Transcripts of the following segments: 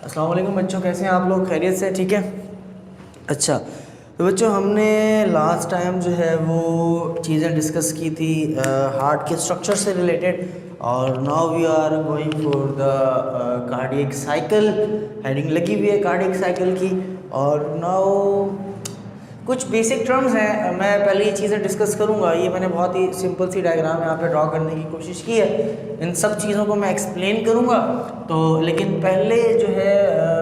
अस्सलाम वालेकुम बच्चों, कैसे हैं आप लोग? खैरियत से? ठीक है। अच्छा, तो बच्चों हमने लास्ट टाइम जो है वो चीज़ें डिस्कस की थी हार्ट के स्ट्रक्चर से रिलेटेड, और now we are going for the cardiac cycle. Heading लगी हुई है कार्डियक साइकिल की। और नाउ कुछ बेसिक टर्म्स हैं, मैं पहले ये चीज़ें डिस्कस करूँगा। ये मैंने बहुत ही सिंपल सी डायग्राम यहाँ पे ड्रॉ करने की कोशिश की है। इन सब चीज़ों को मैं एक्सप्लेन करूँगा। तो लेकिन पहले जो है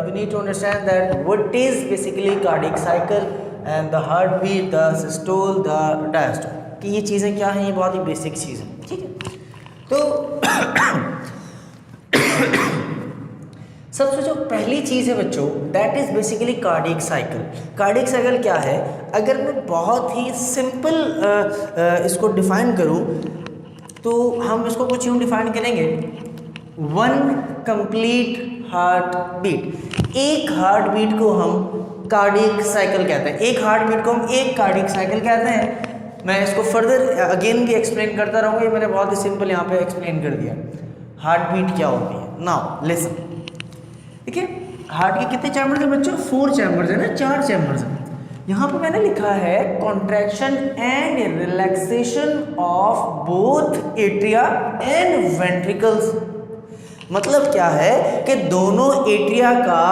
we need to understand that what is basically cardiac cycle and the heart beat, the systole, the diastole, कि ये चीज़ें क्या हैं। ये बहुत ही बेसिक चीज़ है, ठीक है। तो सबसे जो पहली चीज़ है बच्चों, that is basically cardiac cycle. Cardiac cycle क्या है? अगर मैं बहुत ही सिंपल इसको डिफाइन करूं तो हम इसको कुछ यूँ डिफाइन करेंगे, वन कंप्लीट हार्ट बीट। एक हार्ट बीट को हम कार्डियक साइकिल कहते हैं। एक हार्ट बीट को हम एक कार्डियक साइकिल कहते हैं। मैं इसको फर्दर अगेन भी एक्सप्लेन करता रहूँगा। ये मैंने बहुत ही सिंपल यहाँ पे एक्सप्लेन कर दिया हार्ट बीट क्या होती है। नाउ लिसन, ठीक है। हार्ट के कितने चैम्बर्स हैं बच्चों? 4 चैम्बर्स है ना, 4 चैम्बर्स हैं। यहाँ पे मैंने लिखा है contraction and relaxation of both atria and ventricles. मतलब क्या है कि दोनों एट्रिया का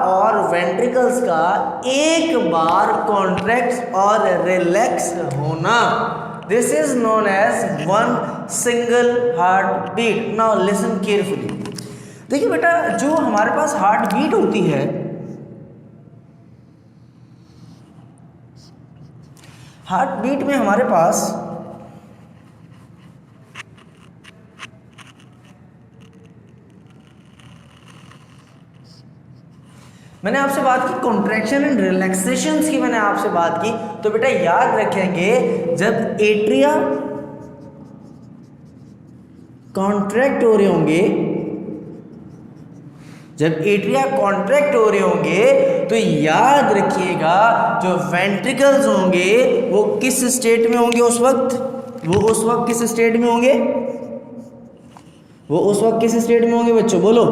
और वेंट्रिकल्स का एक बार कॉन्ट्रैक्ट और रिलैक्स होना, this is known as one single heart beat. Now listen carefully. देखिए बेटा, जो हमारे पास हार्ट बीट होती है, हार्ट बीट में हमारे पास मैंने आपसे बात की कॉन्ट्रैक्शन एंड रिलैक्सेशंस की, मैंने आपसे बात की। तो बेटा याद रखेंगे, जब एट्रिया कॉन्ट्रैक्ट हो रहे होंगे, जब एट्रिया कॉन्ट्रैक्ट हो रहे होंगे तो याद रखिएगा जो वेंट्रिकल्स होंगे वो किस स्टेट में होंगे उस वक्त? वो उस वक्त किस स्टेट में होंगे? वो उस वक्त किस स्टेट में होंगे बच्चों? बोलो।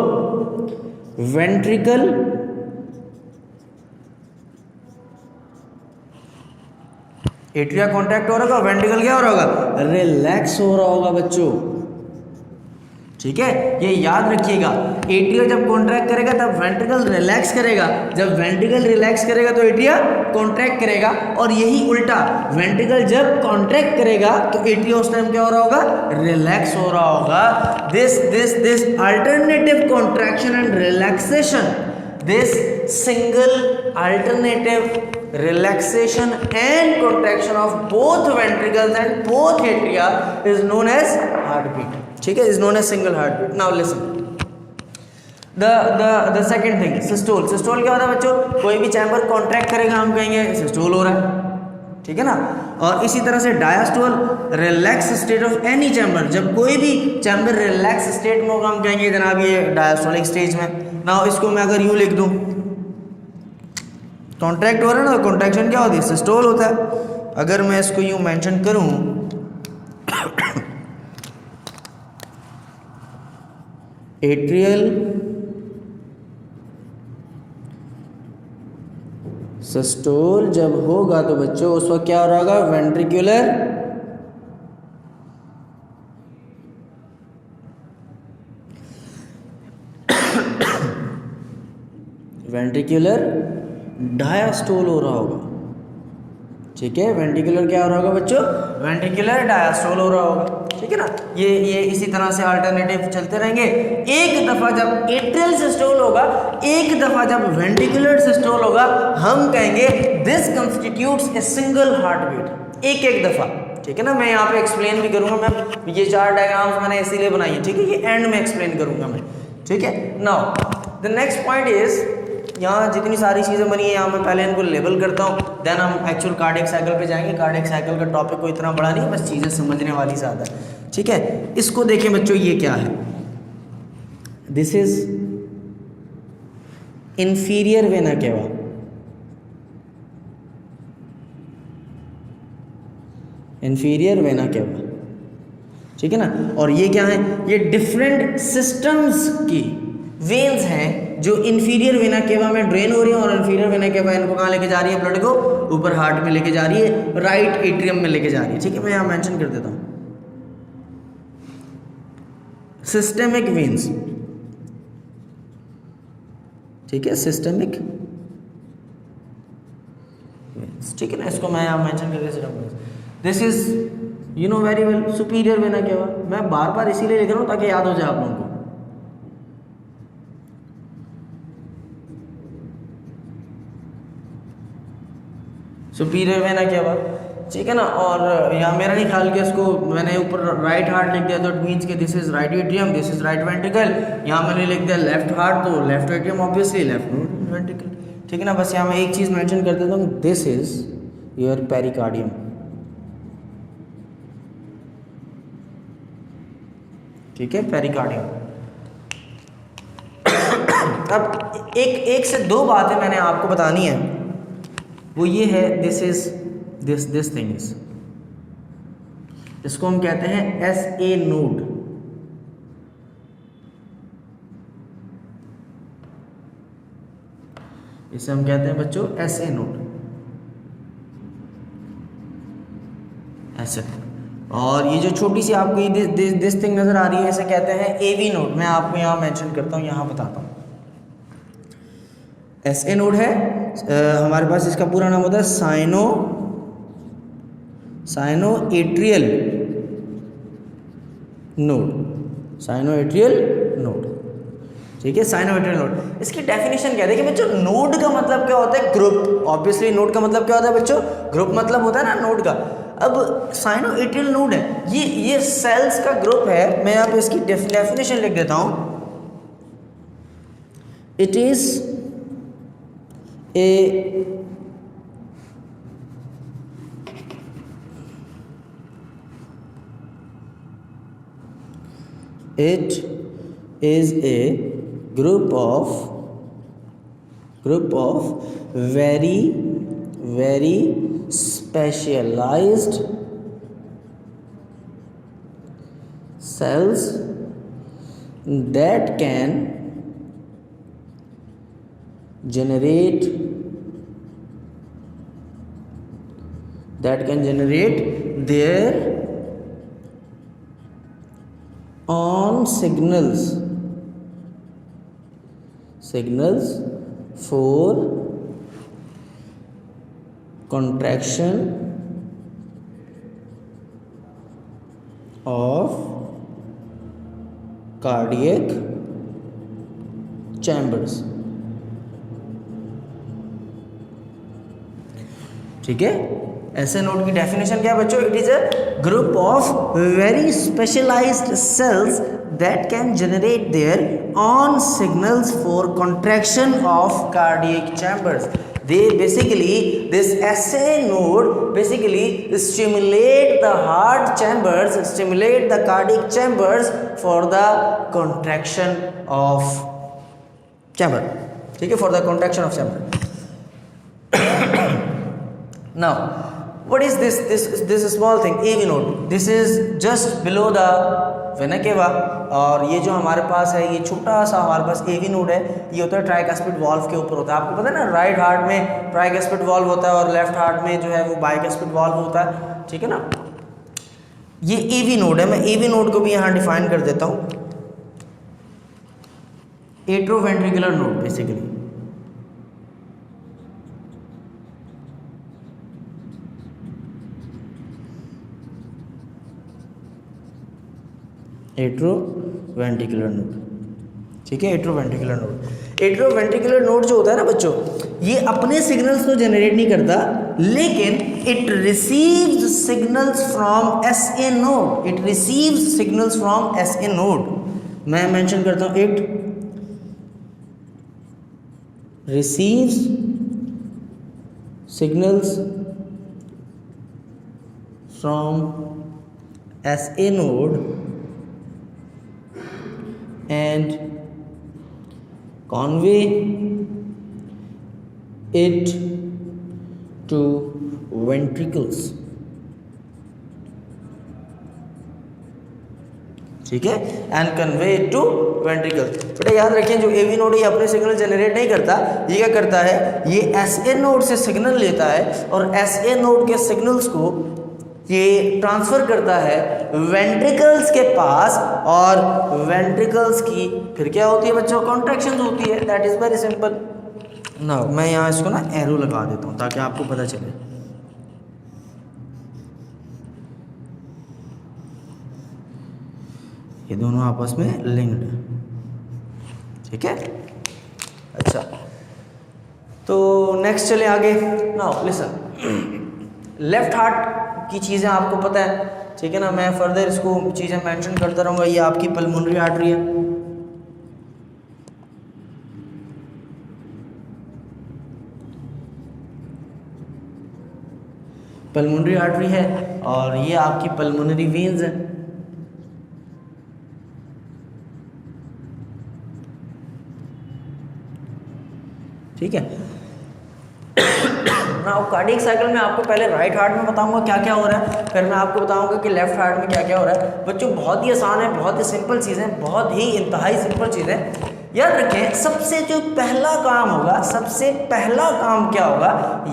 वेंट्रिकल एट्रिया कॉन्ट्रैक्ट हो रहा होगा, वेंट्रिकल क्या हो रहा होगा? रिलैक्स हो रहा होगा बच्चों, ठीक है। ये याद रखिएगा, एट्रिया जब कॉन्ट्रैक्ट करेगा तब वेंट्रिकल रिलैक्स करेगा, जब वेंट्रिकल रिलैक्स करेगा तो एट्रिया कॉन्ट्रैक्ट करेगा, और यही उल्टा, वेंट्रिकल जब कॉन्ट्रैक्ट करेगा तो एट्रिया उस टाइम क्या हो रहा होगा? रिलैक्स हो रहा होगा। This alternative contraction and relaxation, this single alternative relaxation and contraction of both ventricles and both atria is known as heartbeat, ठीक है, is known as single heartbeat. Now listen, the second thing, systole. systole क्या होता है बच्चों? कोई भी chamber contract करेगा हम कहेंगे सिस्टोल हो रहा है, ठीक है ना। और इसी तरह से diastole, relax state of any chamber. जब कोई भी चैम्बर रिलैक्स स्टेट में होगा हम कहेंगे जनाब ये डायस्टोलिक स्टेज में। ना इसको मैं अगर यूँ लिख दूँ, कॉन्ट्रैक्ट हो रहा है ना, कॉन्ट्रैक्शन क्या होती है? सिस्टोल होता है। अगर मैं इसको यूं मेंशन करूं, एट्रियल सिस्टोल जब होगा तो बच्चों उस वक्त क्या हो रहा होगा? वेंट्रिकुलर वेंट्रिकुलर डायस्टोल हो रहा होगा, ठीक है। वेंट्रिकुलर क्या हो रहा होगा बच्चों? वेंट्रिकुलर डायस्टोल हो रहा होगा, ठीक है ना। ये इसी तरह से अल्टरनेटिव चलते रहेंगे। एक दफ़ा जब एट्रियल सिस्टोल होगा, एक दफ़ा जब वेंट्रिकुलर सिस्टोल होगा, हम कहेंगे this constitutes a single heart beat. एक दफ़ा, ठीक है ना। मैं यहाँ पे एक्सप्लेन भी करूँगा। मैं ये 4 डायग्राम्स मैंने इसीलिए बनाई है, ठीक है। ये एंड में एक्सप्लेन करूँगा मैं, ठीक है। Now the next point is, यहाँ जितनी सारी चीज़ें बनी है यहाँ मैं पहले इनको लेबल करता हूँ, देन हम एक्चुअल कार्डियक साइकिल पे जाएंगे। कार्डियक साइकिल का टॉपिक कोई इतना बड़ा नहीं है, बस चीज़ें समझने वाली ज़्यादा है, ठीक है। इसको देखें बच्चों, ये क्या है? This is inferior vena cava, inferior vena cava, ठीक है ना। और ये क्या है? ये डिफरेंट सिस्टम्स की वेन्स हैं जो इंफीरियर वेना केवा में ड्रेन हो रही है और इंफीरियर वेना केवा इनको कहाँ लेके जा रही है, ब्लड को ऊपर हार्ट में लेके जा रही है, राइट एट्रियम में लेके जा रही है। ठीक है, मैं यहाँ मेंशन कर देता हूँ सिस्टेमिक वेन्स। ठीक है, सिस्टेमिक वेन्स, ठीक है ना, इसको मैं यहाँ मेंशन करके this is you know very well superior vena cava. मैं बार बार इसीलिए लिख रहा हूँ ताकि याद हो जाए आप लोगों को। सुपीरियर वेना केवा, ठीक है ना। और यहाँ मेरा नहीं ख्याल कि इसको मैंने ऊपर राइट हार्ट लिख दिया तो इट मीन्स कि this is right atrium, this is right ventricle. यहाँ मैंने लिख दिया लेफ्ट हार्ट तो left atrium obviously left ventricle. ठीक है ना, बस यहाँ मैं एक चीज़ मेंशन कर देता हूँ, दिस इज योर पेरिकार्डियम। ठीक है, पेरिकार्डियम। अब एक से दो बातें मैंने आपको बतानी है, वो ये है, this is this thing is, इसको हम कहते हैं एस ए नोड। इसे हम कहते हैं बच्चों एस ए नोड, ऐसे। और ये जो छोटी सी आपको ये दिस थिंग नजर आ रही है, इसे कहते हैं एवी नोड। मैं आपको यहाँ मेंशन करता हूँ, यहाँ बताता हूँ। एस ए नोड है, हमारे पास इसका पूरा नाम होता है cyano atrial node, cyano atrial node. ठीक है, साइनो एट्रियल नोड। इसकी डेफिनेशन क्या है, देखिए बच्चों, नोड का मतलब क्या होता है, ग्रुप। ऑब्वियसली नोड का मतलब क्या होता है बच्चों, ग्रुप मतलब होता है ना नोड का। अब साइनो एट्रियल नोड है, ये सेल्स का ग्रुप है। मैं यहाँ पे इसकी डेफिनेशन लिख देता हूँ। It is it is a group of very specialized cells that can generate their own signals for contraction of cardiac chambers। ठीक है, ऐसे नोड की डेफिनेशन क्या है बच्चों, it is a group of very specialised cells that can generate their own signals for contraction of cardiac chambers। They basically, this SA node basically stimulate the heart chambers, stimulate the cardiac chambers for the contraction of chamber। ठीक है, for the contraction of chamber। Now what is this small thing, AV node? This is just below the vena cava. और ये जो हमारे पास है, ये छोटा सा हमारे पास एवी नोड है, ये होता है ट्राइकस्पिड वाल्व के ऊपर होता है। आपको पता है ना, राइट हार्ट में ट्राइकस्पिड वाल्व होता है और लेफ्ट हार्ट में जो है वो बाइकस्पिड वाल्व होता है। ठीक है ना, ये एवी नोड है। मैं एवी नोड को भी यहाँ डिफाइन कर देता हूँ, एट्रोवेंट्रिकुलर नोड बेसिकली। एट्रोवेंट्रिकुलर नोड, ठीक है, एट्रोवेंट्रिकुलर नोड। एट्रोवेंट्रिकुलर नोड जो होता है ना बच्चों, ये अपने सिग्नल्स तो जनरेट नहीं करता, लेकिन it receives signals from SA node. It receives signals from SA node. मैं मेंशन करता हूं, it receives signals from SA node and convey it to ventricles। ठीक है, एंड कन्वे टू वेंट्रिकल। बेटा याद रखें जो AV नोड ये अपने सिग्नल जनरेट नहीं करता, ये क्या करता है, ये SA नोड से सिग्नल लेता है और SA नोड के सिग्नल्स को ये ट्रांसफर करता है वेंट्रिकल्स के पास, और वेंट्रिकल्स की फिर क्या होती है बच्चों, कॉन्ट्रैक्शन होती है। That is very simple. ना मैं यहाँ इसको ना एरो लगा देता हूँ ताकि आपको पता चले। ये दोनों आपस में लिंक्ड है, ठीक है। अच्छा, तो नेक्स्ट चले आगे। नाउ लिसन, लेफ्ट हार्ट की चीज़ें आपको पता है, ठीक है ना, मैं फर्दर इसको चीज़ें मेंशन करता रहूँगा। ये आपकी पल्मोनरी आर्टरी है, पल्मोनरी आर्टरी है, और ये आपकी पल्मोनरी वेन्स है, ठीक है। नाउ कार्डियक साइकिल में आपको पहले राइट हार्ट में बताऊंगा क्या क्या हो रहा है, फिर मैं आपको बताऊंगा कि लेफ्ट हार्ट में क्या क्या हो रहा है। बच्चों बहुत ही आसान है, बहुत ही सिंपल चीज़ें, बहुत ही इंतहाई सिंपल चीज़ें। याद रखें सबसे जो पहला काम होगा, सबसे पहला काम क्या होगा,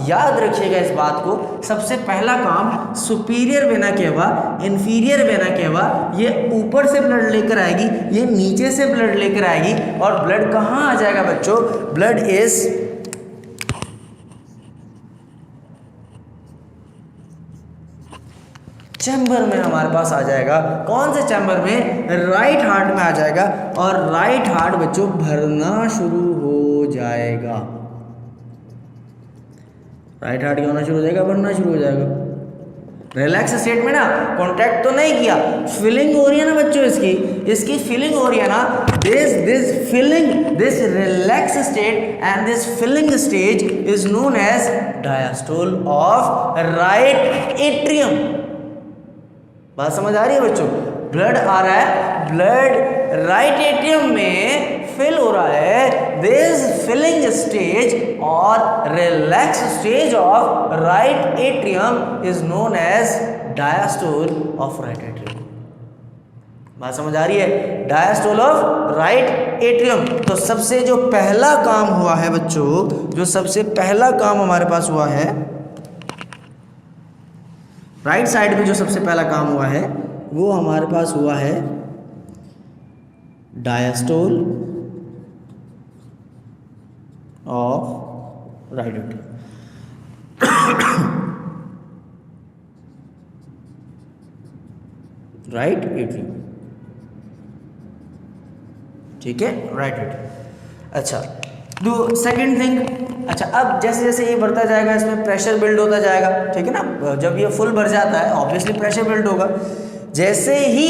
याद रखिएगा इस बात को, सबसे पहला काम superior vena cava, inferior vena cava, ये ऊपर से ब्लड लेकर आएगी, ये नीचे से ब्लड लेकर आएगी, और ब्लड कहाँ आ जाएगा बच्चों, ब्लड इज चैम्बर में हमारे पास आ जाएगा। कौन से चैम्बर में, राइट हार्ट में आ जाएगा, और राइट हार्ट बच्चों भरना शुरू हो जाएगा। राइट हार्ट क्या होना शुरू हो जाएगा, भरना शुरू हो जाएगा। रिलैक्स स्टेट में ना, कॉन्ट्रैक्ट तो नहीं किया, फिलिंग हो रही है ना बच्चों, इसकी फिलिंग हो रही है ना। This filling, this relax state and this filling stage is known as diastole of right atrium. बात समझ आ रही है बच्चों, ब्लड आ रहा है, ब्लड राइट एट्रियम में फिल हो रहा है। दिस फिलिंग स्टेज और relax stage of right atrium is known as diastole of right atrium. बात समझ आ रही है, डायस्टोल ऑफ राइट एट्रियम। तो सबसे जो पहला काम हुआ है बच्चों, जो सबसे पहला काम हमारे पास हुआ है राइट साइड में, जो सबसे पहला काम हुआ है वो हमारे पास हुआ है diastole of right atrium. Right atrium, ठीक है, राइट एट्रियम। अच्छा, दो सेकंड थिंग, अच्छा अब जैसे जैसे ये बढ़ता जाएगा इसमें प्रेशर बिल्ड होता जाएगा, ठीक है ना। जब ये फुल भर जाता है ऑब्वियसली प्रेशर बिल्ड होगा। जैसे ही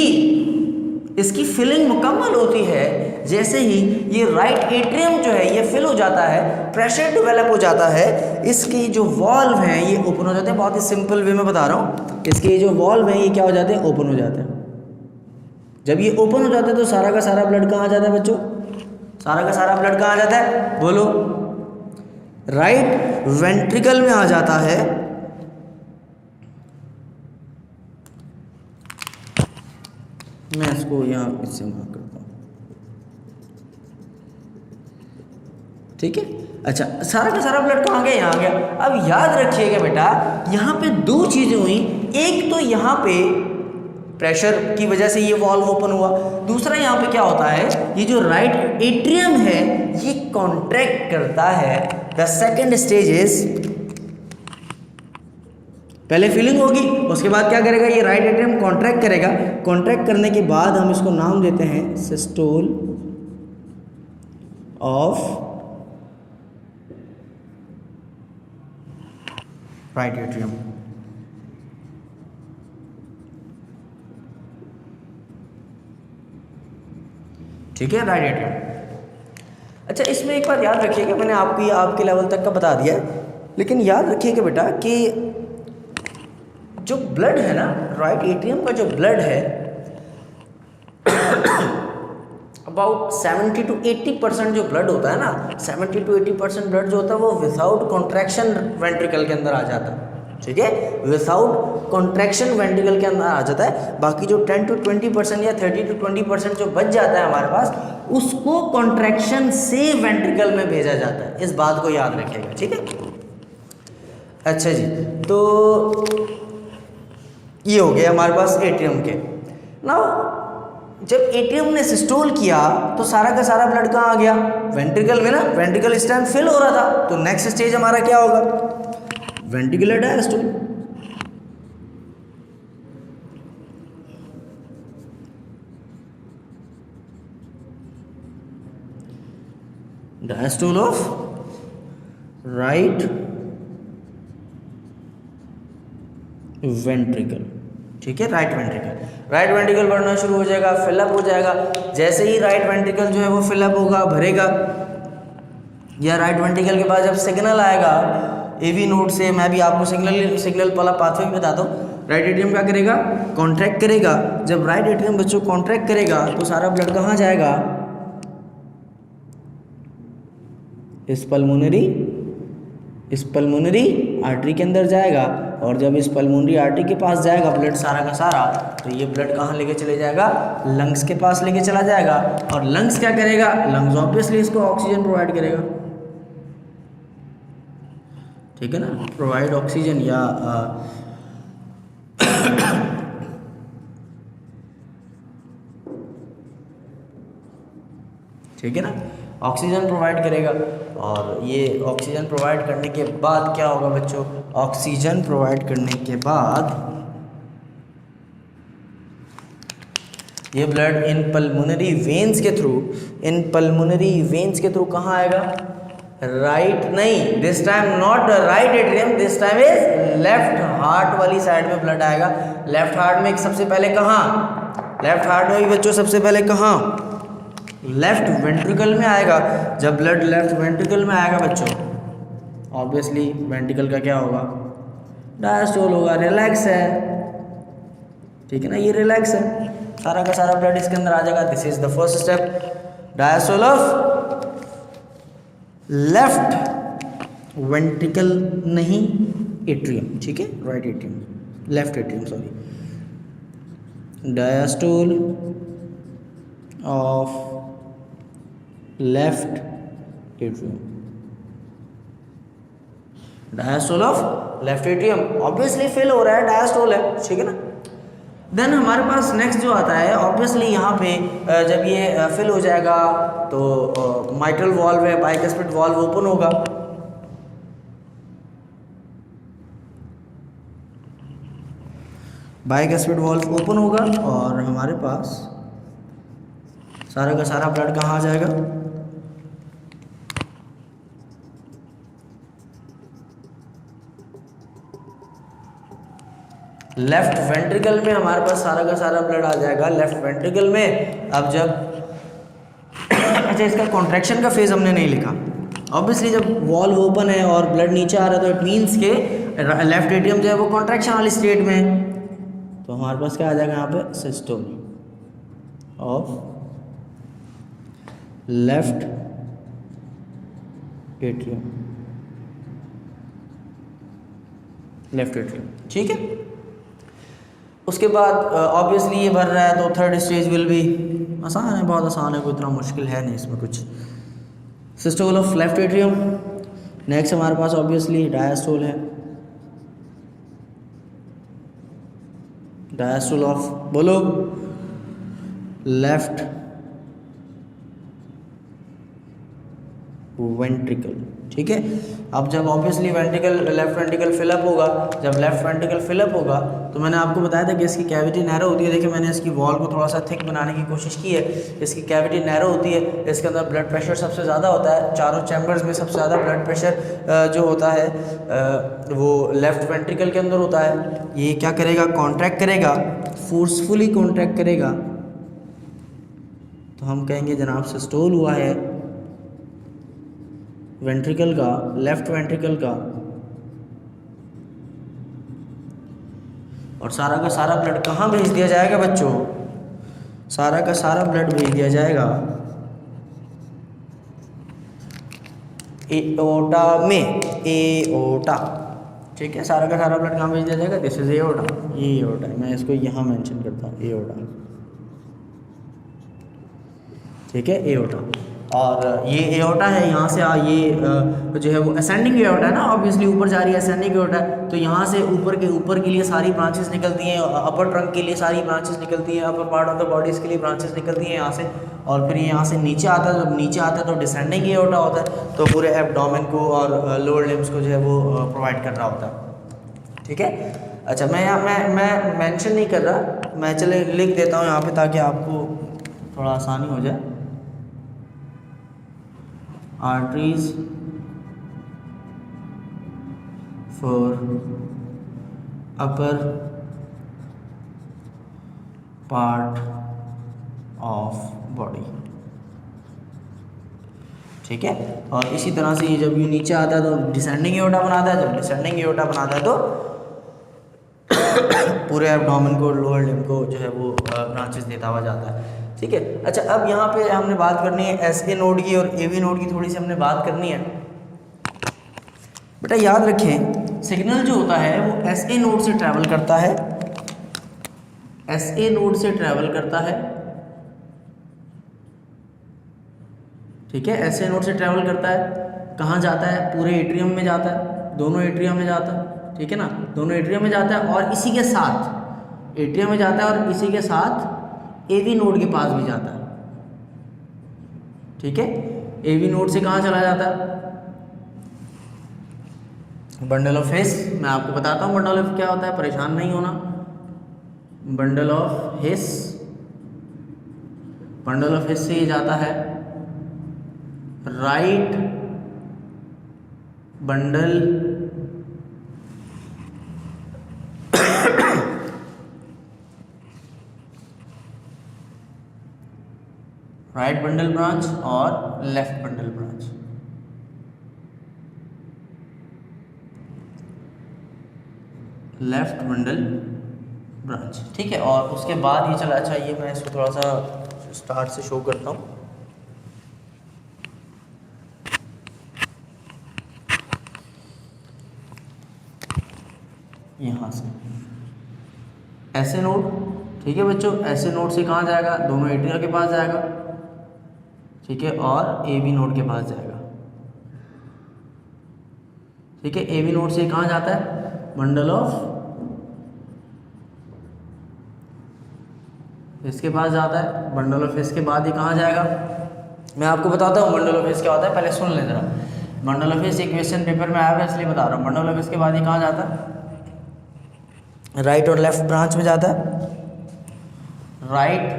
इसकी फिलिंग मुकम्मल होती है, जैसे ही ये राइट एट्रियम जो है ये फिल हो जाता है, प्रेशर डेवलप हो जाता है, इसकी जो वॉल्व हैं ये ओपन हो जाते हैं। बहुत ही सिंपल वे में बता रहा हूँ, इसके जो वॉल्व हैं ये क्या हो जाते हैं, ओपन हो जाते हैं। जब ये ओपन हो जाते हैं तो सारा का सारा ब्लड कहाँ आ जाता है बच्चों, सारा का सारा ब्लड कहाँ आ जाता है, बोलो, राइट वेंट्रिकल में आ जाता है। मैं इसको यहाँ इससे मार्क करता हूँ, ठीक है। अच्छा, सारा का सारा ब्लड कहाँ गया, यहाँ आ गया। अब याद रखिएगा बेटा, यहाँ पे दो चीज़ें हुई, एक तो यहाँ पे प्रेशर की वजह से ये वॉल्व ओपन हुआ, दूसरा यहाँ पे क्या होता है, ये जो राइट एट्रियम है ये कॉन्ट्रैक्ट करता है। द सेकेंड स्टेज इज, पहले फिलिंग होगी, उसके बाद क्या करेगा, ये राइट एट्रियम कॉन्ट्रैक्ट करेगा। कॉन्ट्रैक्ट करने के बाद हम इसको नाम देते हैं सिस्टोल ऑफ राइट एट्रियम। ठीक है, राइट एट्रियम। अच्छा, इसमें एक बात याद रखिएगा, मैंने आपके लेवल तक का बता दिया है, लेकिन याद रखिएगा बेटा कि जो ब्लड है ना, राइट एट्रियम का जो ब्लड है अबाउट 70 to 80% जो ब्लड होता है ना, 70 to 80% ब्लड जो होता है वो विदाउट कॉन्ट्रैक्शन वेंट्रिकल के अंदर आ जाता है। ठीक है, विदाउट कॉन्ट्रैक्शन वेंट्रिकल के अंदर आ जाता है। बाकी जो 10 to 20% या 30 to 20% जो बच जाता है हमारे पास, उसको कॉन्ट्रैक्शन से वेंट्रिकल में भेजा जाता है। इस बात को याद रखिएगा, ठीक है। अच्छा जी, तो ये हो गया हमारे पास एट्रियम के। नाउ जब एट्रियम ने सिस्टोल किया तो सारा का सारा ब्लड कहाँ आ गया? वेंट्रिकल में ना। वेंट्रिकल इस टाइम फिल हो रहा था, तो नेक्स्ट स्टेज हमारा क्या होगा? Ventricular diastole. Diastole of right ventricle, ठीक है, राइट वेंट्रिकल। राइट वेंट्रिकल बढ़ना शुरू हो जाएगा, फिलअप हो जाएगा। जैसे ही राइट वेंट्रिकल जो है वो फिलअप होगा, भरेगा, या राइट वेंट्रिकल के बाद जब सिग्नल आएगा एवी नोड से, मैं भी आपको सिग्नल वाला पाथवे भी बताता हूँ। राइट एट्रियम क्या करेगा? कॉन्ट्रैक्ट करेगा। जब राइट एट्रियम बच्चों कॉन्ट्रैक्ट करेगा तो सारा ब्लड कहाँ जाएगा? इस पल्मोनरी आर्टरी के अंदर जाएगा। और जब इस पल्मोनरी आर्टरी के पास जाएगा ब्लड सारा का सारा, तो ये ब्लड कहाँ लेके चले जाएगा? लंग्स के पास लेके चला जाएगा। और लंग्स क्या करेगा? लंग्स ऑब्वियसली इसको ऑक्सीजन प्रोवाइड करेगा, ठीक है ना, प्रोवाइड ऑक्सीजन, या ठीक है ना, ऑक्सीजन प्रोवाइड करेगा। और ये ऑक्सीजन प्रोवाइड करने के बाद क्या होगा बच्चों? ऑक्सीजन प्रोवाइड करने के बाद ये ब्लड इन पल्मोनरी वेन्स के थ्रू कहाँ आएगा? राइट नहीं, this time not right atrium, this time is left heart वाली साइड में ब्लड आएगा। लेफ्ट हार्ट में सबसे पहले कहाँ? लेफ्ट हार्ट में बच्चों सबसे पहले कहाँ? लेफ्ट वेंट्रिकल में आएगा। जब ब्लड लेफ्ट वेंट्रिकल में आएगा बच्चों, ऑब्वियसली वेंट्रिकल का क्या होगा? डायस्टोल होगा। रिलैक्स है, ठीक है ना, ये रिलैक्स है, सारा का सारा ब्लड इसके अंदर आ जाएगा। This is the first step, diastole of left ventricle, नहीं एट्रियम, ठीक है, right atrium, left atrium, sorry, diastole of left atrium, diastole of left atrium, obviously fill हो रहा है, डायस्टोल है, ठीक है ना। देन हमारे पास नेक्स्ट जो आता है, ऑब्वियसली यहाँ पे जब ये फिल हो जाएगा तो माइट्रल वॉल्व है, बाइकस्पिड वॉल्व ओपन होगा। बाइकस्पिड वॉल्व ओपन होगा और हमारे पास सारा का सारा ब्लड कहाँ आ जाएगा? लेफ्ट वेंट्रिकल में हमारे पास सारा का सारा ब्लड आ जाएगा, लेफ्ट वेंट्रिकल में। अब जब अच्छा, इसका कॉन्ट्रैक्शन का फेज हमने नहीं लिखा। ऑब्वियसली जब वॉल्व ओपन है और ब्लड नीचे आ रहा है तो इट मीन्स के लेफ्ट एट्रियम जो है वो कॉन्ट्रैक्शन वाली स्टेट में है। तो हमारे पास क्या आ जाएगा यहाँ पे? Systole of left atrium, left atrium, ठीक है। उसके बाद ऑब्वियसली ये भर रहा है तो थर्ड स्टेज विल भी आसान है, बहुत आसान है, कोई इतना मुश्किल है नहीं इसमें कुछ। Systole of left atrium. Next हमारे पास ऑब्वियसली डायस्टोल है, डायस्टोल ऑफ, बोलो, लेफ्ट वेंट्रिकल, ठीक है। अब जब ऑब्वियसली लेफ्ट वेंट्रिकल फिलअप होगा, जब लेफ्ट वेंट्रिकल फिलअप होगा तो मैंने आपको बताया था कि इसकी कैविटी नैरो होती है। देखिए मैंने इसकी वॉल को थोड़ा सा थिक बनाने की कोशिश की है। इसकी कैविटी नैरो होती है, इसके अंदर ब्लड प्रेशर सबसे ज़्यादा होता है। चारों चैम्बर्स में सबसे ज़्यादा ब्लड प्रेशर जो होता है वो लेफ्ट वेंट्रिकल के अंदर होता है। ये क्या करेगा? कॉन्ट्रैक्ट करेगा, फोर्सफुली कॉन्ट्रैक्ट करेगा, तो हम कहेंगे जनाब सिस्टोल हुआ है वेंट्रिकल का, लेफ्ट वेंट्रिकल का। और सारा का सारा ब्लड कहाँ भेज दिया जाएगा बच्चों? सारा का सारा ब्लड भेज दिया जाएगा एओर्टा में, एओर्टा, ठीक है, सारा का सारा ब्लड कहाँ भेज दिया जाएगा, दिस इज एओर्टा, ये एओर्टा है, मैं इसको यहाँ मेंशन करता हूँ एओर्टा, ठीक है एओर्टा। और ये एओर्टा है, यहाँ से ये जो है वो असेंडिंग एओर्टा है ना, ऑब्वियसली ऊपर जा रही है, असेंडिंग एओर्टा है, तो यहाँ से ऊपर के लिए सारी ब्रांचेस निकलती हैं, अपर ट्रंक के लिए सारी ब्रांचेस निकलती हैं, upper part of the bodies के लिए ब्रांचेस निकलती हैं यहाँ से, और फिर ये यहाँ से नीचे आता है, जब नीचे आता है तो डिसेंडिंग एओर्टा होता है, तो पूरे एब्डोमेन को और लोअर लिम्स को जो है वो प्रोवाइड कर रहा होता है, ठीक है। अच्छा, मैं मेंशन नहीं कर रहा, मैं चले लिख देता हूँ यहाँ पे ताकि आपको थोड़ा आसानी हो जाए। Arteries for upper part of body, ठीक है। और इसी तरह से ये जब ये नीचे आता है तो डिसेंडिंग एओर्टा बनाता है, जब डिसेंडिंग एओर्टा बनाता है तो पूरे एब्डोमेन को, लोअर लिम्ब को जो है वो ब्रांचेस देता हुआ जाता है, ठीक है। अच्छा, अब यहाँ पे हमने बात करनी है एसए नोड की और एवी नोड की, थोड़ी सी हमने बात करनी है। बेटा याद रखें, सिग्नल जो होता है वो एसए नोड से ट्रैवल करता है, एसए नोड से ट्रैवल करता है, ठीक है, एसए नोड से ट्रैवल करता है, कहाँ जाता है, पूरे एट्रियम में जाता है, दोनों एट्रियम में जाता है, ठीक है ना, दोनों एट्रियम में जाता है, और इसी के साथ एट्रियम में जाता है और इसी के साथ एवी नोड के पास भी जाता है, ठीक है। एवी नोड से कहाँ चला जाता है, बंडल ऑफ हिस, मैं आपको बताता हूँ बंडल ऑफ क्या होता है, परेशान नहीं होना। Bundle of His, bundle of His से ये जाता है right bundle right bundle branch और left bundle branch, left bundle branch, ठीक है। और उसके बाद ये चला, अच्छा ये मैं इसको थोड़ा सा स्टार्ट से शो करता हूँ। यहाँ से ऐसे नोड, ठीक है बच्चों, ऐसे नोड से कहाँ जाएगा, दोनों एट्रिया के पास जाएगा, ठीक है, और ए बी नोड के पास जाएगा, ठीक है। ए बी नोड से कहाँ जाता है, बंडल ऑफ इसके पास जाता है, बंडल ऑफ इसके बाद ये कहाँ जाएगा, मैं आपको बताता हूँ बंडल ऑफ क्या होता है, पहले सुन लें जरा। बंडल ऑफ एक क्वेश्चन पेपर में आया है इसलिए बता रहा हूँ। बंडल ऑफ इसके बाद ये कहाँ जाता है, राइट और लेफ्ट ब्रांच में जाता है, right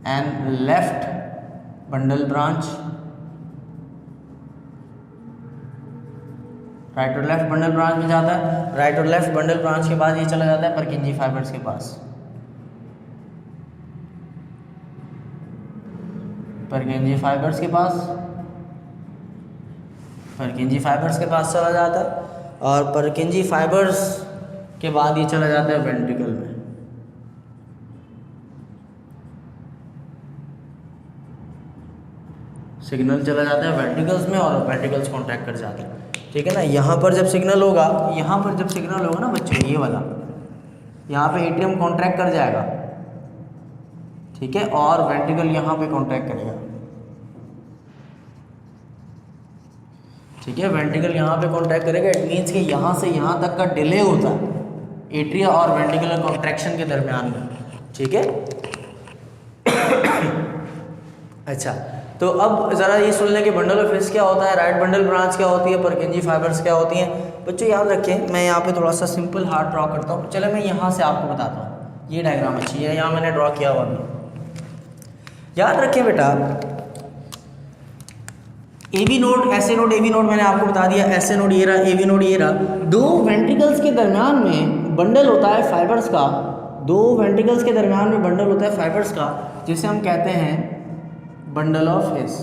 and left bundle branch, right और लेफ्ट बंडल ब्रांच में जाता है। राइट और लेफ्ट बंडल ब्रांच के बाद ये चला जाता है परकिंजी फाइबर्स के पास, परकिंजी फाइबर्स के पास, परकिंजी फाइबर्स के पास चला जाता है, और परकिंजी फाइबर्स के बाद ये चला जाता है वेंट्रिकल में, सिग्नल चला जाता है वेंट्रिकल्स में और वेंट्रिकल्स कॉन्ट्रैक्ट कर जाते हैं, ठीक है ना। यहाँ पर जब सिग्नल होगा, यहाँ पर जब सिग्नल होगा ना बच्चों, ये वाला यहाँ पे एट्रियम कॉन्ट्रैक्ट कर जाएगा, ठीक है, और वेंट्रिकल यहाँ पे कॉन्ट्रैक्ट करेगा, ठीक है, वेंट्रिकल यहाँ पे कॉन्ट्रैक्ट करेगा। इट मीन्स कि यहाँ से यहाँ तक का डिले होता है एट्रिया और वेंट्रिकुलर कॉन्ट्रैक्शन के दरमियान में, ठीक है। अच्छा, तो अब ज़रा ये सुन लें कि बंडल ऑफ हिस क्या होता है, राइट बंडल ब्रांच क्या होती है, परकिंजी फाइबर्स क्या होती हैं। बच्चों याद रखें, मैं यहाँ पे थोड़ा सा सिंपल हार्ट ड्रॉ करता हूँ। चले मैं यहाँ से आपको बताता हूँ, ये डायग्राम अच्छी है, यहाँ मैंने ड्रॉ किया हुआ भी। याद रखें बेटा, ए बी नोड, ऐसे नोड, ए बी नोड मैंने आपको बता दिया, ऐसे नोड ये रहा, ए बी नोड ये रहा। दो वेंट्रिकल्स के दरमियान में बंडल होता है फाइबर्स का, दो वेंट्रिकल्स के दरमियान में बंडल होता है फाइबर्स का, जिसे हम कहते हैं बंडल ऑफ हिस।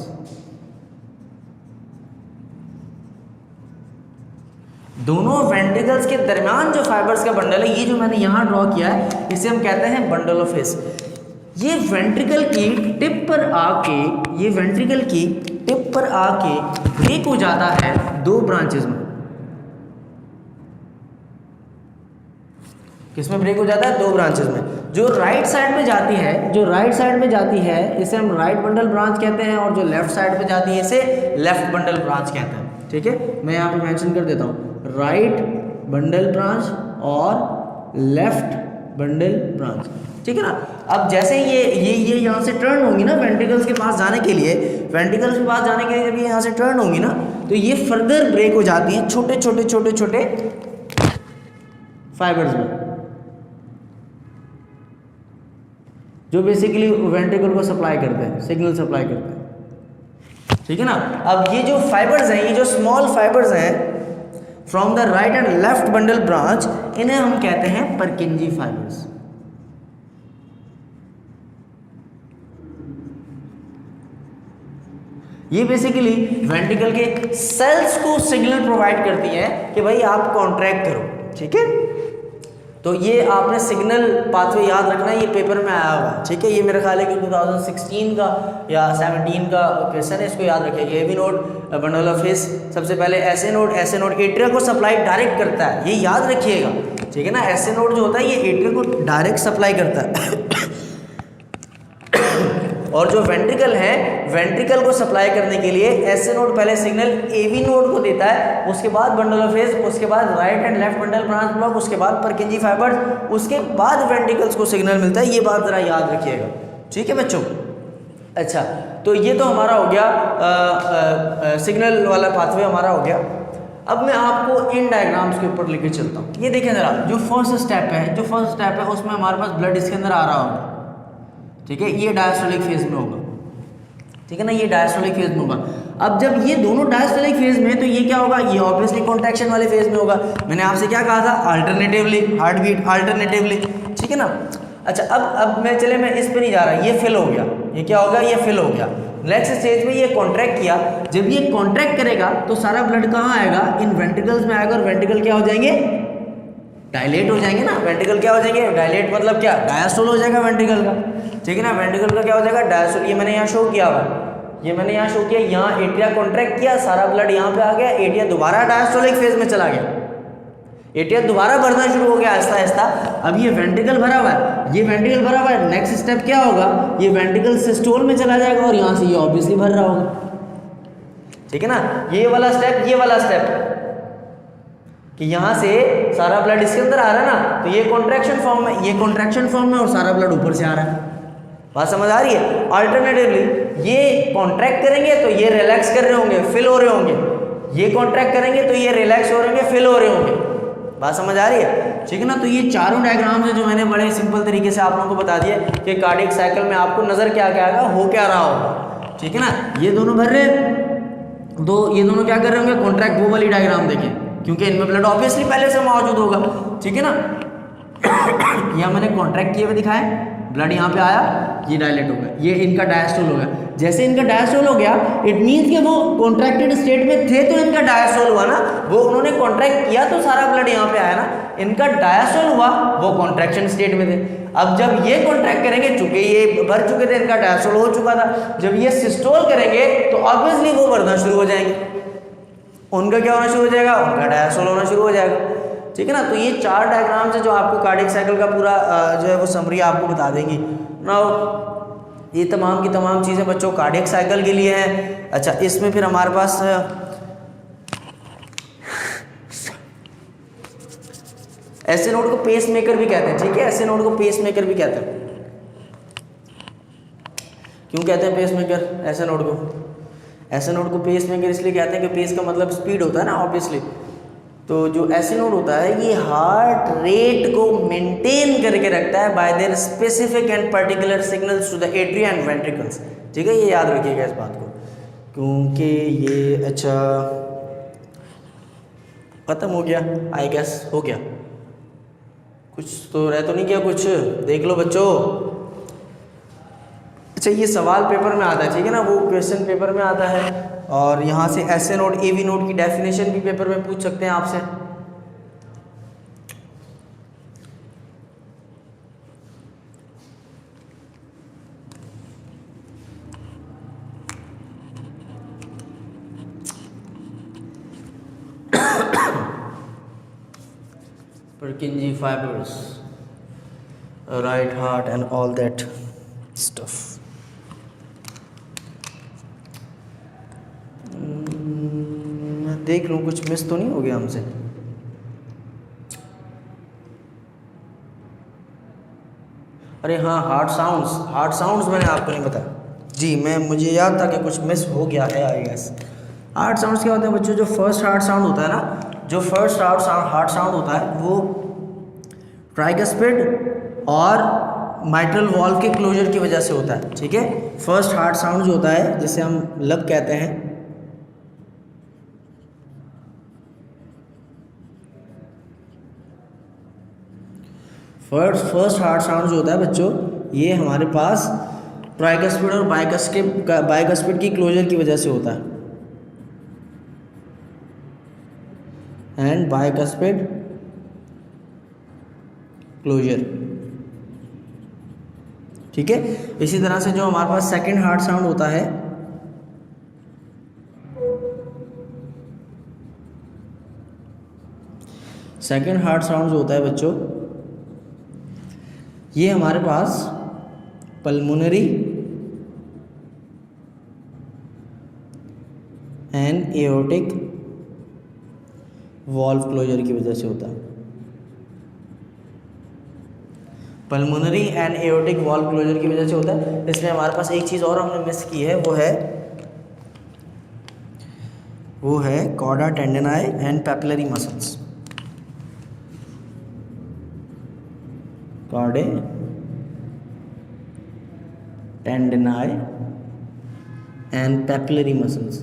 दोनों वेंट्रिकल्स के दरमियान जो फाइबर्स का बंडल है, ये जो मैंने यहाँ ड्रॉ किया है, इसे हम कहते हैं बंडल ऑफ हिस। ये वेंट्रिकल की टिप पर आके, ये वेंट्रिकल की टिप पर आके ब्रेक हो जाता है दो ब्रांचेस में, किसमें ब्रेक हो जाता है? 2 ब्रांचेस में। जो राइट साइड में जाती है, जो राइट साइड में जाती है इसे हम राइट बंडल ब्रांच कहते हैं, और जो लेफ्ट साइड पे जाती है इसे लेफ्ट बंडल ब्रांच कहते हैं। ठीक है, मैं यहाँ पे मेंशन कर देता हूँ, राइट बंडल ब्रांच और लेफ्ट बंडल ब्रांच। ठीक है ना। अब जैसे ये यहाँ से टर्न होंगी ना वेंट्रिकल्स के पास जाने के लिए, वेंट्रिकल्स के पास जाने के लिए जब ये यहाँ से टर्न होंगी ना, तो ये फर्दर ब्रेक हो जाती हैं छोटे छोटे छोटे छोटे फाइबर्स में, जो बेसिकली वेंट्रिकल को सप्लाई करते हैं, सिग्नल सप्लाई करते हैं। ठीक है ना। अब ये जो फाइबर्स हैं, ये जो स्मॉल फाइबर्स हैं from the right and left bundle branch, इन्हें हम कहते हैं परकिंजी फाइबर्स। ये बेसिकली वेंट्रिकल के सेल्स को सिग्नल प्रोवाइड करती है कि भाई आप कॉन्ट्रैक्ट करो। ठीक है, तो ये आपने सिग्नल पाथवे याद रखना है, ये पेपर में आया होगा। ठीक है, ये मेरा ख्याल है कि 2016 का या 17 का क्वेश्चन है, इसको याद रखिए। AV node bundle of face, सबसे पहले एसए नोड एट्रिया को सप्लाई डायरेक्ट करता है, ये याद रखिएगा। ठीक है ना, एसए नोड जो होता है ये एट्रिया को डायरेक्ट सप्लाई करता है और जो वेंट्रिकल है, वेंट्रिकल को सप्लाई करने के लिए एसए नोड पहले सिग्नल एवी नोड को देता है, उसके बाद बंडल ऑफ फेस, उसके बाद right and left bundle branch block, उसके बाद परकिंजी फाइबर्स, उसके बाद वेंट्रिकल्स को सिग्नल मिलता है। ये बात जरा याद रखिएगा। ठीक है बच्चों। अच्छा, तो ये तो हमारा हो गया सिग्नल वाला पाथवे हमारा हो गया। अब मैं आपको इन डायग्राम्स के ऊपर लेके चलता हूँ। ये देखें जरा, जो फर्स्ट स्टेप है उसमें हमारे पास ब्लड इसके अंदर आ रहा होगा। ठीक है, ये डायस्टोलिक फेज में होगा। ठीक है ना, ये डायस्टोलिक फेज में होगा। अब जब ये दोनों डायस्टोलिक फेज में, तो ये क्या होगा? ये ऑब्वियसली कॉन्ट्रैक्शन वाले फेज में होगा। मैंने आपसे क्या कहा था? Alternatively heart beat, alternatively. ठीक है ना। अच्छा, अब मैं इस पर नहीं जा रहा, ये फिल हो गया। ये क्या होगा? ये फिल हो गया। नेक्स्ट स्टेज में ये कॉन्ट्रैक्ट किया। जब ये कॉन्ट्रैक्ट करेगा तो सारा ब्लड कहाँ आएगा? इन वेंट्रिकल्स में आएगा, और वेंट्रिकल क्या हो जाएंगे? डायलेट हो जाएंगे ना। वेंट्रिकल क्या हो जाएंगे? डायलेट मतलब क्या? डायस्टोल हो जाएगा वेंट्रिकल का। ठीक है ना, वेंट्रिकल का क्या हो जाएगा? डायस्टोल। ये मैंने यहाँ शो किया हुआ, यहाँ एट्रिया कॉन्ट्रैक्ट किया, सारा ब्लड यहाँ पे आ गया, एट्रिया दोबारा डायस्टोलिक फेज में चला गया, एट्रिया दोबारा भरना शुरू हो गया आहिस्ता आहिस्ता। अब ये वेंट्रिकल भरा हुआ है, नेक्स्ट स्टेप क्या होगा? ये वेंट्रिकल सिस्टोल में चला जाएगा, और यहाँ से ये ऑब्वियसली भर रहा होगा। ठीक है ना, ये वाला स्टेप कि यहाँ से सारा ब्लड इसके अंदर आ रहा है ना, तो ये कॉन्ट्रैक्शन फॉर्म में, और सारा ब्लड ऊपर से आ रहा है। बात समझ आ रही है? अल्टरनेटिवली ये कॉन्ट्रैक्ट करेंगे तो ये रिलैक्स कर रहे होंगे, फिल हो रहे होंगे, ये कॉन्ट्रैक्ट करेंगे तो ये रिलैक्स हो रहे होंगे, फिल हो रहे होंगे। बात समझ आ रही है? ठीक है ना। तो ये चारों डायग्राम्स है जो मैंने बड़े सिंपल तरीके से आप लोगों को बता दिया कि कार्डियक साइकिल में आपको नजर क्या क्या आएगा, हो क्या रहा होगा। ठीक है ना, ये दोनों भर रहे हैं, ये दोनों क्या कर रहे होंगे? कॉन्ट्रैक्ट। वो वाली डायग्राम देखिए, क्योंकि इनमें ब्लड ऑब्वियसली पहले से मौजूद होगा। ठीक है ना, यहाँ मैंने कॉन्ट्रैक्ट किए हुए दिखाए, ब्लड यहाँ पे आया, ये डायलेट हो गया, ये इनका डायस्टोल हो गया। जैसे इनका डायस्टोल हो गया, इट मीन्स कि वो कॉन्ट्रैक्टेड स्टेट में थे तो इनका डायस्टोल हुआ ना, वो उन्होंने कॉन्ट्रैक्ट किया तो सारा ब्लड यहाँ पे आया ना, इनका डायस्टोल हुआ, वो कॉन्ट्रैक्शन स्टेट में थे। अब जब ये कॉन्ट्रैक्ट करेंगे, चूंकि ये भर चुके थे, इनका डायस्टोल हो चुका था, जब ये सिस्टोल करेंगे तो ऑब्वियसली वो भरना शुरू हो जाएंगे, उनका क्या होना शुरू हो जाएगा? उनका डायस्टोल होना शुरू हो जाएगा। ठीक है ना। तो ये 4 डायग्राम्स है जो आपको कार्डियक साइकिल का पूरा जो है वो समरी आपको बता देंगी। नाउ ये तमाम की तमाम चीज़ें बच्चों कार्डियक साइकिल के लिए हैं। अच्छा, इसमें फिर हमारे पास ऐसे नोड को पेस मेकर भी कहते हैं। ठीक है, ऐसे नोड को पेस मेकर भी कहते हैं। क्यों कहते हैं पेस मेकर? ऐसे नोड को पेस मेकर इसलिए कहते हैं कि पेस का मतलब स्पीड होता है ना, ऑब्वियसली। तो जो ऐसे नोड होता है ये हार्ट रेट को मेंटेन करके रखता है by their specific and particular signals to the atria and ventricles. ठीक है, ये याद रखिएगा इस बात को, क्योंकि ये अच्छा खत्म हो गया, आई गेस हो गया, कुछ तो रह तो नहीं गया, कुछ देख लो बच्चों। अच्छा, ये सवाल पेपर में आता है। ठीक है ना, वो क्वेश्चन पेपर में आता है, और यहाँ से ऐसे नोड एवी नोड की डेफिनेशन भी पेपर में पूछ सकते हैं आपसे। परकिंजी fibres. Right heart and all that stuff. मैं देख लूँ कुछ मिस तो नहीं हो गया हमसे। अरे हाँ, हार्ट साउंड्स मैंने आपको नहीं बताया जी। मुझे याद था कि कुछ मिस हो गया है आई गेस। हार्ट साउंड्स क्या होते हैं बच्चों? जो फर्स्ट हार्ट साउंड होता है ना, जो फर्स्ट हार्ट साउंड होता है वो ट्राइकस्पिड और माइट्रल वॉल्व के क्लोजर की वजह से होता है, ठीक है। फर्स्ट हार्ट साउंड जो होता है जिसे हम लब कहते हैं, फर्स्ट हार्ट साउंड जो होता है बच्चों, ये हमारे पास ट्राइकस्पिड और बाइकस्पिड की क्लोजर की वजह से होता है, एंड बाइकस्पिड क्लोजर, ठीक है। इसी तरह से जो हमारे पास सेकंड हार्ट साउंड होता है, सेकंड हार्ट साउंड जो होता है बच्चों, ये हमारे पास pulmonary and aortic valve closure की वजह से होता है। Pulmonary and aortic valve closure की वजह से होता है। इसमें हमारे पास एक चीज़ और हमने मिस की है, वो है chordae tendineae and papillary muscles. Chordae tendineae and papillary muscles.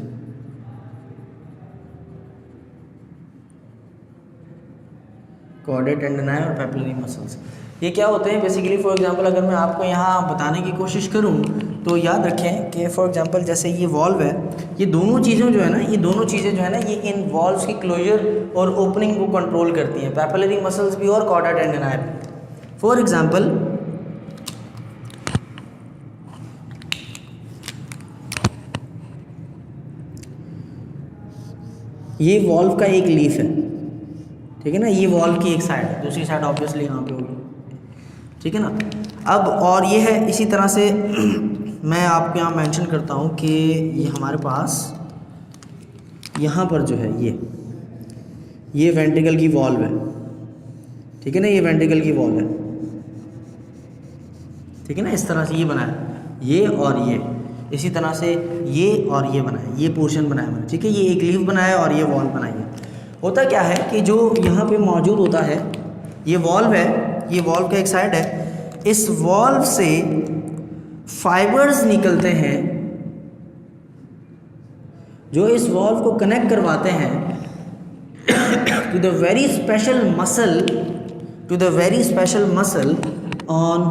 Chordae tendineae और पैपिलरी मसल्स, ये क्या होते हैं बेसिकली? फॉर एग्जांपल अगर मैं आपको यहाँ बताने की कोशिश करूँ तो याद रखें कि फॉर एग्जांपल जैसे ये वॉल्व है, ये दोनों चीज़ें जो है ना, ये इन वॉल्व्स की क्लोजर और ओपनिंग को कंट्रोल करती हैं, पैपिलरी मसल्स भी और कॉर्डा टेंडेनाई भी। फॉर एग्जांपल ये वॉल्व का एक लीफ है, ठीक है ना, ये वॉल्व की एक साइड है, दूसरी साइड ऑब्वियसली यहाँ पे होगी, ठीक है ना। अब और ये है, इसी तरह से मैं आपको यहाँ मेंशन करता हूँ कि ये हमारे पास यहाँ पर जो है ये वेंट्रिकल की वॉल्व है, ठीक है ना, ये वेंट्रिकल की वॉल्व है, ठीक है ना। इस तरह से ये बना है, ये और ये, इसी तरह से ये और ये बना है, ये पोर्शन बना है मैंने, ठीक है। ये एक लीफ बनाया और ये वॉल्व बनाई है। होता क्या है कि जो यहाँ पे मौजूद होता है, ये वॉल्व है, ये वॉल्व का एक साइड है, इस वॉल्व से फाइबर्स निकलते हैं जो इस वॉल्व को कनेक्ट करवाते हैं to the very special muscle on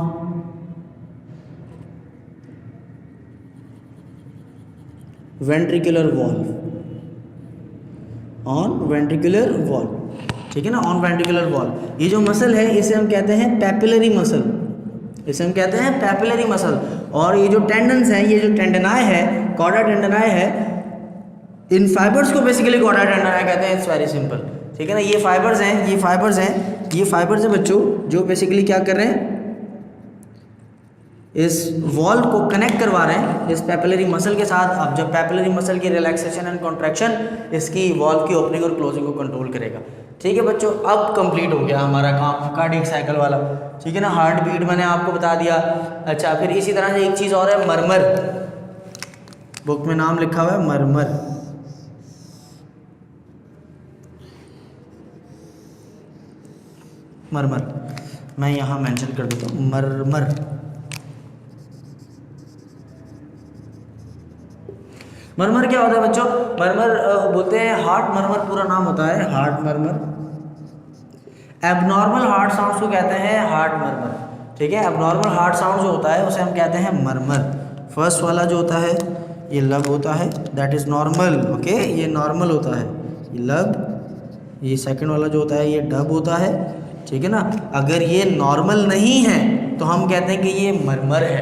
ventricular valve, ठीक है ना, ऑन वेंट्रिकुलर वॉल्व। ये जो मसल है इसे हम कहते हैं पैपिलरी मसल, और ये जो टेंडन्स हैं, ये जो टेंडेनाई है, कॉर्डा टेंडेनाई है, इन फाइबर्स को बेसिकली कॉर्डा टेंडेनाई कहते हैं। इट्स वेरी सिंपल, ठीक है ना। ये फाइबर्स हैं बच्चों, जो बेसिकली क्या कर रहे हैं, इस वॉल्व को कनेक्ट करवा रहे हैं इस पैपिलरी मसल के साथ। अब जब पैपिलरी मसल की रिलैक्सेशन एंड कॉन्ट्रैक्शन इसकी वॉल्व की ओपनिंग और क्लोजिंग को कंट्रोल करेगा, ठीक है बच्चों। अब कंप्लीट हो गया हमारा काम कार्डियक साइकिल वाला, ठीक है ना। हार्ट बीट मैंने आपको बता दिया। अच्छा, फिर इसी तरह से एक चीज़ और है, मरमर, बुक में नाम लिखा हुआ है मरमर। मैं यहाँ मेंशन कर देता हूँ, मरमर। मरमर क्या होता है बच्चों? मरमर बोलते हैं, हार्ट मरमर पूरा नाम होता है, हार्ट मरमर। एबनॉर्मल हार्ट साउंड्स को कहते हैं हार्ट मरमर, ठीक है। एबनॉर्मल हार्ट साउंड जो होता है उसे हम कहते हैं मरमर। फर्स्ट वाला जो होता है ये लब होता है, दैट इज़ नॉर्मल, ओके, ये नॉर्मल होता है, ये लब। ये सेकंड वाला जो होता है ये डब होता है, ठीक है ना। अगर ये नॉर्मल नहीं है तो हम कहते हैं कि ये मरमर है,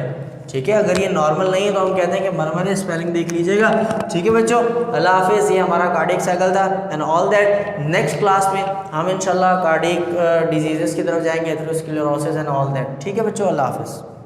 ठीक है। अगर ये नॉर्मल नहीं है तो हम कहते हैं कि मरमरे, स्पेलिंग देख लीजिएगा। ठीक है बच्चों, अल्लाह हाफिज़। ये हमारा कार्डियक साइकिल था and all that. Next class में हम इंशाल्लाह कार्डियक डिजीजेस की तरफ जाएंगे, एथेरोस्क्लेरोसिस एंड ऑल दैट। ठीक है बच्चों, अल्लाह हाफिज़।